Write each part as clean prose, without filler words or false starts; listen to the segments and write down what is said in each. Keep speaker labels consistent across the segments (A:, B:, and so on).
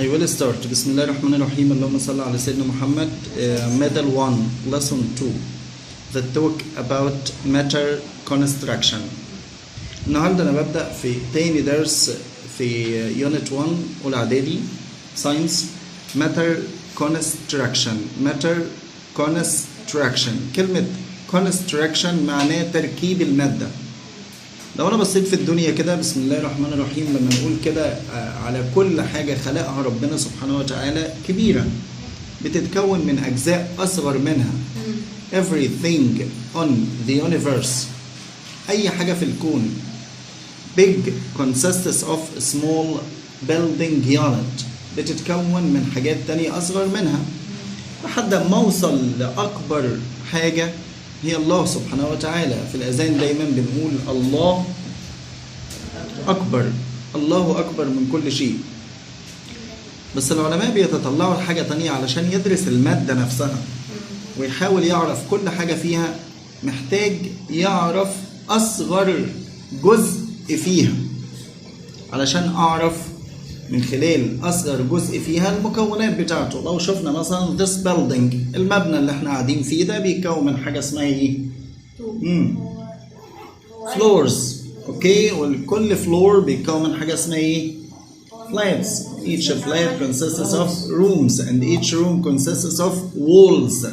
A: I will start. بسم الله الرحمن الرحيم. اللهم صل على سيدنا محمد. Model 1 lesson 2 that talk about matter construction. النهارده انا ببدأ في تاني درس في unit 1 اولي اعدادي ساينس matter construction. matter construction كلمة construction معناه تركيب المادة. لو انا بصيت في الدنيا كده بسم الله الرحمن الرحيم لما نقول كده على كل حاجة خلقها ربنا سبحانه وتعالى كبيرة بتتكون من أجزاء أصغر منها. everything on the universe أي حاجة في الكون big consists of small building unit بتتكون من حاجات تانية أصغر منها لحد ما أوصل لأكبر حاجة هي الله سبحانه وتعالى. في الأذان دايما بنقول الله أكبر، الله أكبر من كل شيء. بس العلماء بيتطلعوا لحاجة تانية علشان يدرس المادة نفسها ويحاول يعرف كل حاجة فيها، محتاج يعرف أصغر جزء فيها علشان أعرف من خلال أصغر جزء فيها المكونات بتاعته. لو شفنا مثلا this building المبنى اللي احنا قاعدين فيه ده بيتكون من حاجة اسمها ايه؟ floors. اوكي، وكل floor بيتكون من حاجة اسمها ايه؟ flaps. each flat consists of rooms and each room consists of walls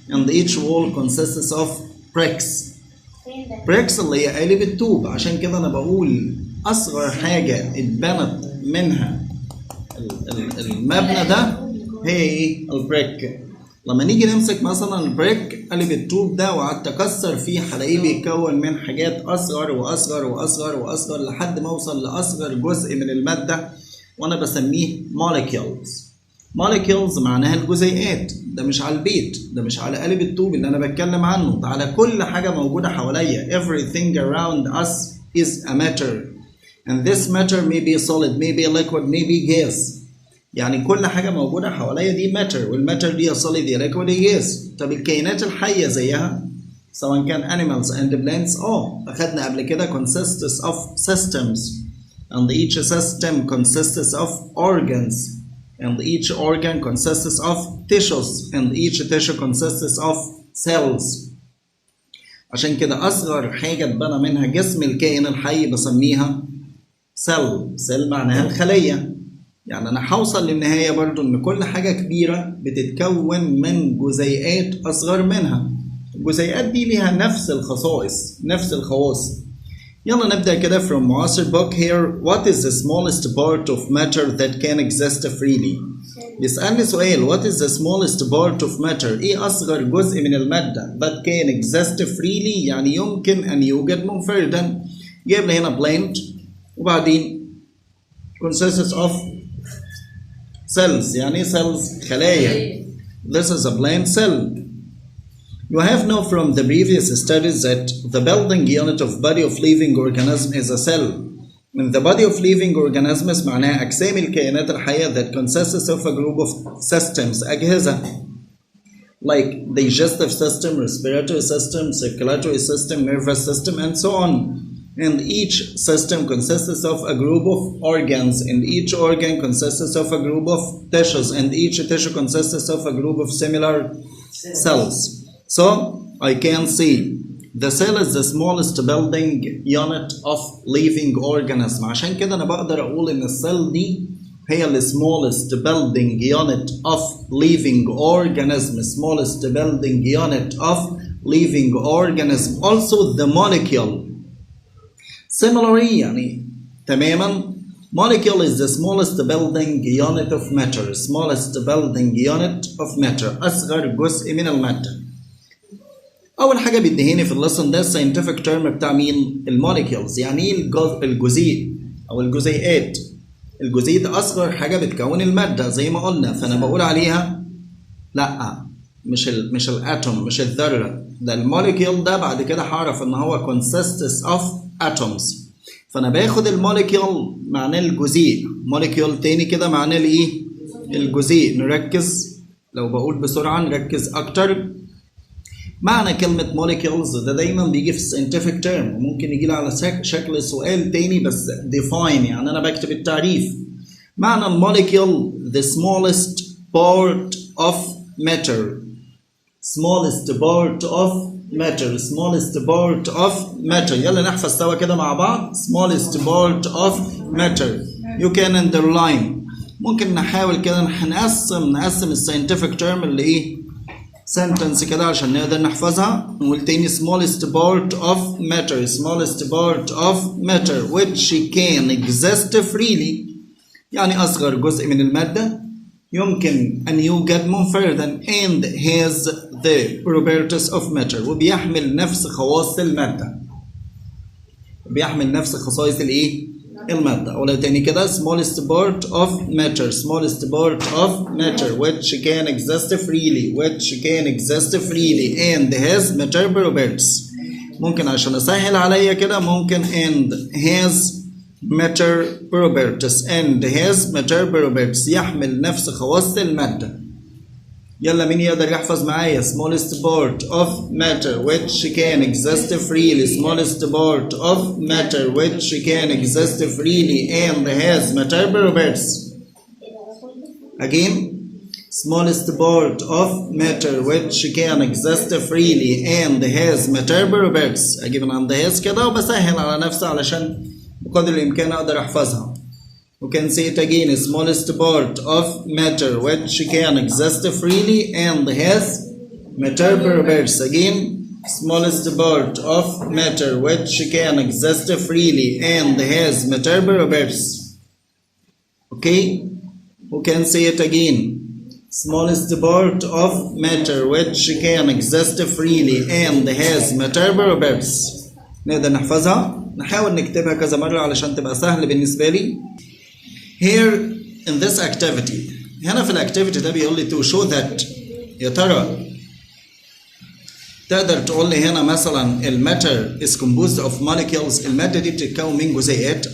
A: and each wall consists of bricks. bricks اللي هي قالب الطوب. عشان كده انا بقول اصغر حاجة اتبنت منها المبنى ده هي ايه؟ البريك. لما نيجي نمسك مثلا البريك قلب الطوب ده وقعدت اكسر فيه هلاقيه بيتكون من حاجات اصغر واصغر واصغر واصغر لحد ما اوصل لاصغر جزء من الماده وانا بسميه molecules. molecules معناها الجزيئات. ده مش على البيت، ده مش على قلب الطوب اللي انا بتكلم عنه، ده على كل حاجه موجوده حواليا. everything around us is a matter and this matter may be solid, may be liquid, may be gas. يعني كل حاجة موجودة حواليا دي matter، والماتر دي solid يا liquid يا gas. طب الكائنات الحية زيها سواء كان animals and plants أخدنا قبل كده consists of systems and each system consists of organs and each organ consists of tissues and each tissue consists of cells. عشان كده أصغر حاجة اتبنى منها جسم الكائن الحي بسميها سيل معناها الخلية. يعني أنا هوصل للنهاية برضو إن كل حاجة كبيرة بتتكون من جزيئات أصغر منها. الجزيئات دي ليها نفس الخصائص، نفس الخواص. يلا نبدأ كده from معاصر book here. What is the smallest part of matter that can exist freely؟ بيسألني سؤال what is the smallest part of matter؟ إيه أصغر جزء من المادة that can exist freely يعني يمكن أن يوجد منفردا. جايب لي هنا plant وبعدين consists of cells. يعني cells خلايا. This is a plant cell. You have known from the previous studies that the building unit of body of living organism is a cell. In the body of living organisms معناها أجسام الكائنات الحية that consists of a group of systems أجهزة like digestive system, respiratory system, circulatory system, nervous system and so on. And each system consists of a group of organs and each organ consists of a group of tissues and each tissue consists of a group of similar cells. So I can see the cell is the smallest building unit of living organism. عشان كده أنا بقدر أقول إن السيل دي هي the smallest building unit of living organism. smallest building unit of living organism. Also the molecule. Similarly يعني تماما molecule is the smallest building unit of matter. smallest building unit of matter أصغر جزء من المادة. أول حاجة بيدهيني في اللسن ده scientific term بتاع مين؟ الموليكيولز. يعني إيه الجزيء أو الجزيئات؟ الجزيء ده أصغر حاجة بتكون المادة زي ما قلنا، فأنا بقول عليها لأ مش الأتوم، مش الذرة. ده الموليكيول ده بعد كده هعرف إن هو consists of atoms. فأنا باخد الموليكيول معناه الجزيء، موليكيول تاني كده معناه الإيه؟ الجزيء. نركز لو بقول بسرعة نركز أكتر. معنى كلمة molecules ده دايما بيجي في scientific term وممكن يجي لي على شكل سؤال تاني بس define. يعني أنا بكتب التعريف معنى الموليكيول the smallest part of matter. smallest part of matter. smallest part of matter. يلا نحفظ سوا كده مع بعض. smallest part of matter. you can underline. ممكن نحاول كده نقسم الساينتفك تيرم اللي ايه sentence كده عشان نقدر نحفظها. نقول تاني smallest part of matter. smallest part of matter which can exist freely. يعني أصغر جزء من المادة يمكن أن يوجد منفردا and has the properties of matter. وبيحمل نفس خواص المادة. بيحمل نفس خصائص الايه؟ المادة. أقولها تاني كده smallest part of matter. smallest part of matter which can exist freely. which can exist freely and has matter properties. ممكن عشان أسهل عليا كده ممكن and has matter properties. and has matter properties يحمل نفس خواص المادة. يلا مين يقدر يحفظ معايا smallest part of matter which can exist freely. smallest part of matter which can exist freely and has matter properties. again smallest part of matter which can exist freely and has matter properties. اجيب من عند has كده وبسهل على نفسي علشان بقدر الامكان اقدر احفظها. We can say it again smallest part of matter which can exist freely and has matter properties. again smallest part of matter which can exist freely and has matter properties. okay, we can say it again smallest part of matter which can exist freely and has matter properties. نقدر نحفظها. نحاول نكتبها كذا مرة علشان تبقى سهل بالنسبة لي. Here in this activity. هنا في الاكتيفيتي ده بيقول لي to show that. يا ترى تقدر تقول لي هنا مثلا الماتر is composed of molecules. المادة دي بتتكون من جزيئات.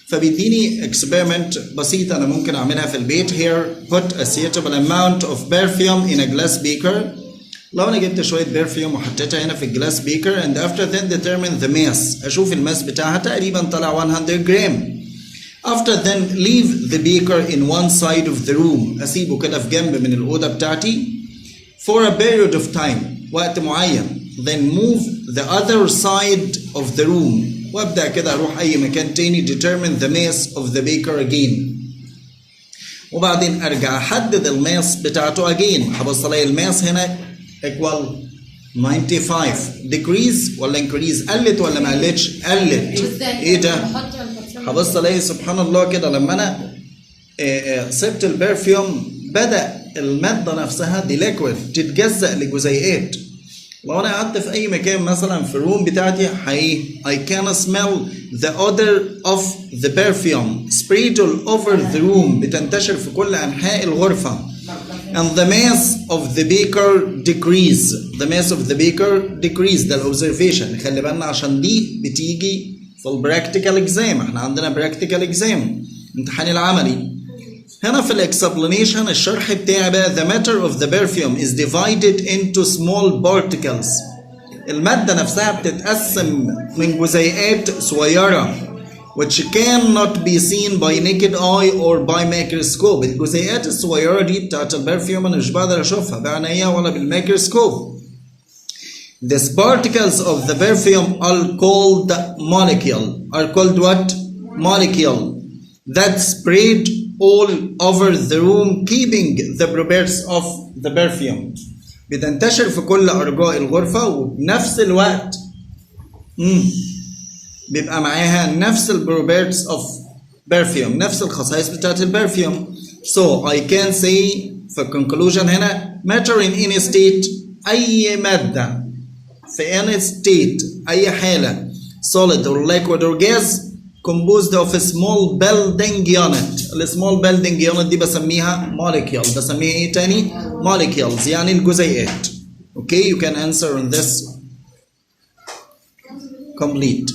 A: فبيديني experiment بسيطة أنا ممكن أعملها في البيت. Here put a suitable amount of perfume in a glass beaker. لو أنا جبت شوية برفيوم وحطيتها هنا في الجلاس بيكر and after then determine the mass. أشوف الماس بتاعها تقريبا طلع 100 جرام. after then leave the beaker in one side of the room. أسيبه كده في جنب من الأوضة بتاعتي for a period of time. وقت معين. then move the other side of the room. وأبدأ كده أروح أي مكان تاني determine the mass of the beaker again. وبعدين أرجع أحدد الماس بتاعته again. هبص ألاقي الماس هنا equal 95 decrease ولا increase. قلت ولا ما قلتش؟ قلت. ايه ده؟ هبص الاقي سبحان الله كده لما انا سبت البرفيوم بدأ المادة نفسها دي ليكويد تتجزأ لجزيئات. لو انا قعدت في اي مكان مثلا في الروم بتاعتي I can smell the odor of the perfume spread all over the room. بتنتشر في كل انحاء الغرفة. and the mass of the beaker decrease. the mass of the beaker decrease. ده الobservation. خلي بالنا عشان دي بتيجي في البراكتيكال اكزام. احنا عندنا براكتيكال اكزام امتحان العملي. هنا في الاكسبلانيشن الشرح بتاعي بقى the matter of the perfume is divided into small particles. المادة نفسها بتتقسم من جزيئات صغيرة which cannot be seen by naked eye or by microscope. الجزيئات الصغيرة دي بتاعت البرفيوم أنا مش بقدر أشوفها بعناية ولا بالميكروسكوب. These particles of the perfume are called molecule. Are called what? Molecule. That spread all over the room keeping the properties of the perfume. بتنتشر في كل أرجاء الغرفة وبنفس الوقت بيبقى معاها نفس البروبرتيز اوف perfume. نفس الخصائص بتاعت البرفيوم. So I can say في conclusion هنا matter in any state. أي مادة في any state أي حالة solid or liquid or gas composed of a small building unit. ال small building unit دي بسميها molecule. بسميها ايه تاني؟ molecules يعني الجزيئات. Okay, you can answer on this complete.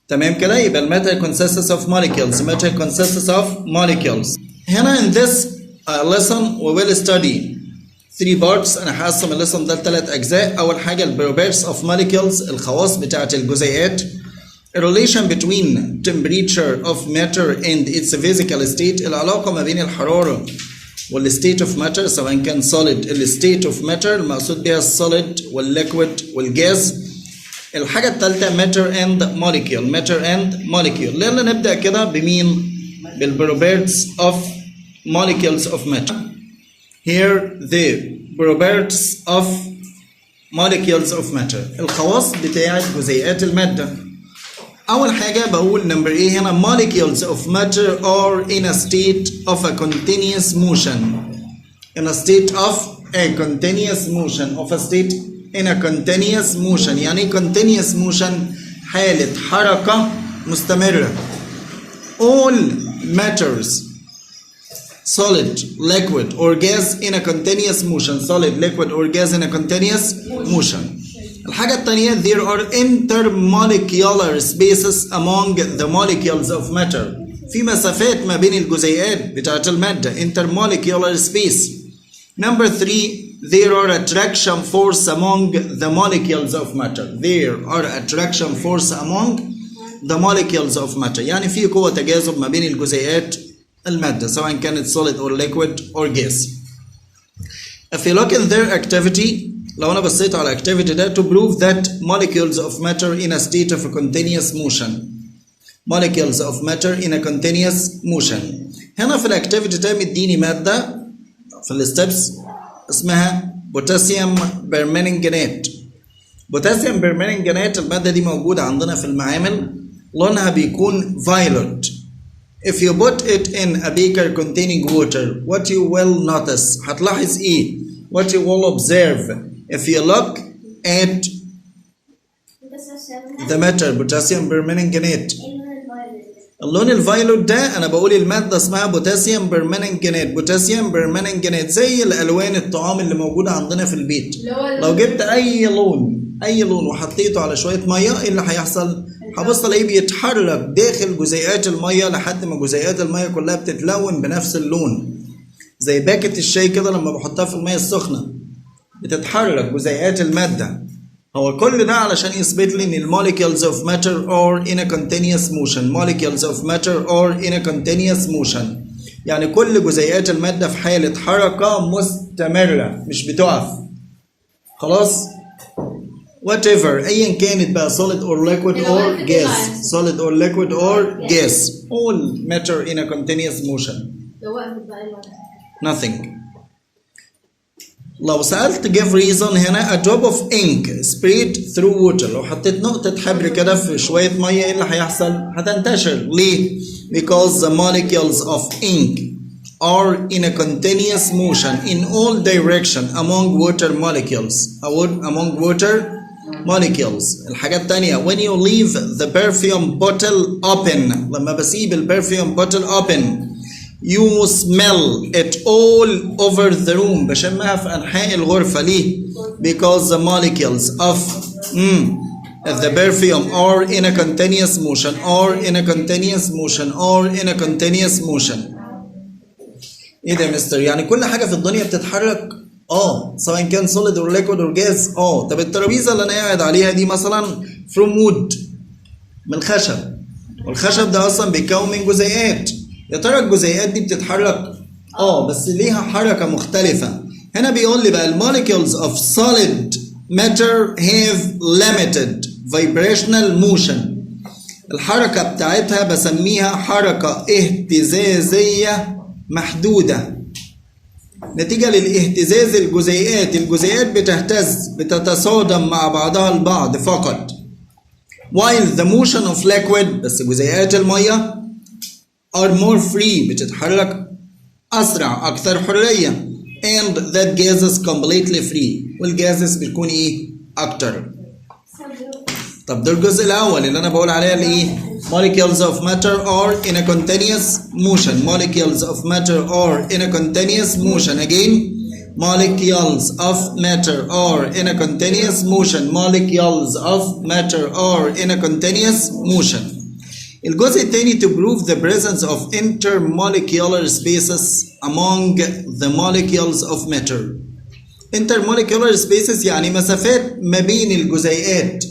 A: تمام كده. يبقى الماتر consists of molecules. matter consists of molecules. هنا in this lesson we will study 3 parts. انا هقسم الليسون ده ل3 اجزاء. اول حاجه البروبرتيز of molecules الخواص بتاعه الجزيئات. A relation between temperature of matter and its physical state. العلاقة ما بين الحرارة والstate of matter سواء كان solid. الstate of matter المقصود بها الsolid والliquid والgas. الحاجة الثالثة matter and molecule. matter and molecule. يلا نبدأ كده بمين؟ بالproperties of molecules of matter. Here the properties of molecules of matter. الخواص بتاعت جزيئات المادة. أول حاجة بقول number A هنا molecules of matter are in a state of a continuous motion. In a state of a continuous motion. Of a state in a continuous motion. يعني continuous motion حالة حركة مستمرة. All matters solid, liquid or gas in a continuous motion. Solid, liquid or gas in a continuous motion. الحاجة الثانية there are intermolecular spaces among the molecules of matter. في مسافات ما بين الجزيئات بتاعة المادة. intermolecular space. Number 3 there are attraction force among the molecules of matter. There are attraction force among the molecules of matter. يعني في قوة تجاذب ما بين الجزيئات المادة سواء كانت solid or liquid or gas. If you look in their activity لو أنا بصيت على activity ده to prove that molecules of matter in a state of a continuous motion. Molecules of matter in a continuous motion. هنا في الاكتيفيتي ده مديني مادة في الستبس اسمها بوتاسيوم بيرمنجانات. بوتاسيوم بيرمنجانات المادة دي موجودة عندنا في المعامل لونها بيكون violet. If you put it in a beaker containing water, what you will notice هتلاحظ ايه؟ What you will observe if you look at the matter potassium permanganate. اللون الفايولوت ده انا بقول المادة اسمها بوتاسيوم بيرمنجانات. بوتاسيوم بيرمنجانات زي الالوان الطعام اللي موجودة عندنا في البيت. لو جبت اي لون وحطيته على شوية مية ايه اللي هيحصل؟ هبص الاقيه بيتحرك داخل جزيئات المية لحد ما جزيئات المية كلها بتتلون بنفس اللون. زي باكت الشاي كده لما بحطها في المية السخنة بتتحرك جزيئات المادة. هو كل ده علشان يثبت لي ان molecules of matter are in a continuous motion. Molecules of matter are in a continuous motion. يعني كل جزيئات المادة في حالة حركة مستمرة مش بتقف. خلاص؟ whatever ايا كانت بقى solid or liquid or gas. Solid or liquid or gas. All matter in a continuous motion. Nothing. لو سألت give reason هنا a drop of ink sprayed through water. لو حطيت نقطة حبر كده في شوية مية ايه اللي هيحصل؟ هتنتشر. ليه؟ Because the molecules of ink are in a continuous motion in all direction among water molecules. Among water molecules. الحاجة التانية when you leave the perfume bottle open. لما بسيب البرفيوم bottle open you smell it all over the room. بشمها في أنحاء الغرفة. ليه؟ Because the molecules of the perfume are in a continuous motion. Are in a continuous motion. Are in a continuous motion. ايه ده يا مستر؟ يعني كل حاجة في الدنيا بتتحرك؟ سواء كان solid or liquid or gas. طب الترابيزة اللي أنا قاعد عليها دي مثلا from wood من خشب. والخشب ده أصلا بيتكون من جزيئات. يا ترى الجزيئات دي بتتحرك؟ بس ليها حركة مختلفة. هنا بيقول لي بقى molecules of solid matter have limited vibrational motion. الحركة بتاعتها بسميها حركة اهتزازية محدودة. نتيجة للاهتزاز الجزيئات بتهتز بتتصادم مع بعضها البعض فقط. while the motion of liquid بس جزيئات المية are more free بتتحرك أسرع أكثر حرية. and that gases completely free. والجازس بتكون إيه؟ أكتر. طب ده الجزء الأول اللي أنا بقول عليها الإيه؟ molecules of matter are in a continuous motion. Molecules of matter are in a continuous motion. Again, molecules of matter are in a continuous motion. Molecules of matter are in a continuous motion. الجزء الثاني to prove the presence of intermolecular spaces among the molecules of matter. Intermolecular spaces يعني مسافات ما بين الجزيئات.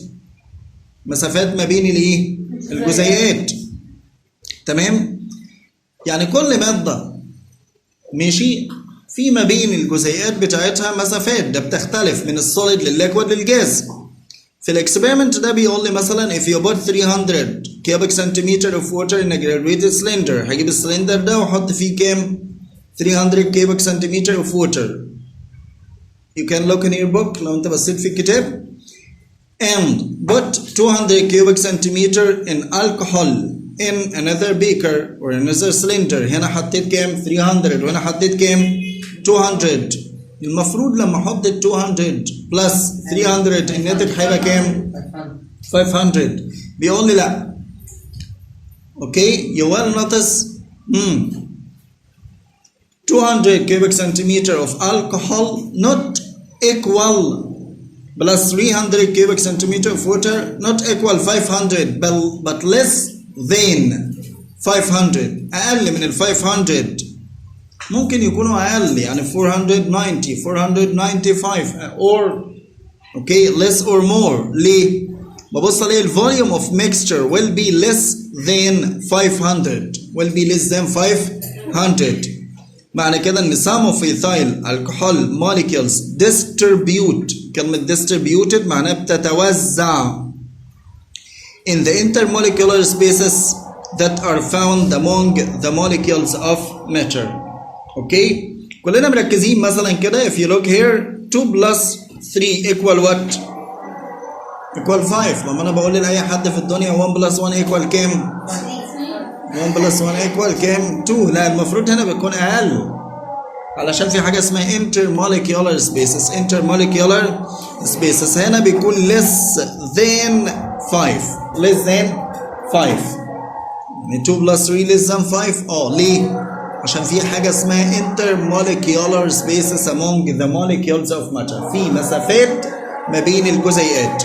A: مسافات ما بين الايه؟ الجزيئات. تمام؟ يعني كل مادة ماشي في ما بين الجزيئات بتاعتها مسافات، ده بتختلف من السوليد للليكويد للجاز. في الاكسبيرمنت ده بيقول لي مثلا if you put 300 cubic centimeter of water in a graduated cylinder، هجيب السلندر ده واحط فيه كام؟ 300 cubic centimeter of water. You can look in your book لو انت بصيت في الكتاب. And put 200 cubic centimeter in alcohol in another beaker or another cylinder. هنا حطيت كام؟ 300 وهنا حطيت كام؟ 200. المفروض لما احط 200 plus 300 الناتج هيبقى كام؟ 500. بيقول لي لا. Okay, you will notice 200 cubic centimeter of alcohol not equal plus 300 cubic centimeter of water not equal 500 but less than 500. أقل من ال 500. ممكن يكونوا أقل يعني 490 495 or okay less or more. ليه؟ ببص عليه ال volume of mixture will be less than 500 will be less than 500. معنى كده ان some of ethyl alcohol molecules distribute. كلمة distributed معناها بتتوزع in the intermolecular spaces that are found among the molecules of matter. اوكي كلنا مركزين مثلا كده if you look here 2 plus 3 equal what؟ equal 5. لما انا بقول لأي حد في الدنيا 1 plus 1 equal كام؟ 1 plus 1 equal كام؟ 2. لا المفروض هنا بيكون أقل علشان في حاجة اسمها intermolecular spaces. intermolecular spaces هنا بيكون less than 5 less than 5 يعني 2 plus 3 less than 5. ليه؟ عشان في حاجة اسمها intermolecular spaces among the molecules of matter. في مسافات ما بين الجزيئات.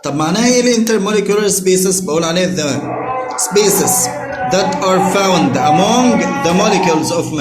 A: طب معناها ايه ال intermolecular spaces؟ بقول عليها the spaces that are found among the molecules of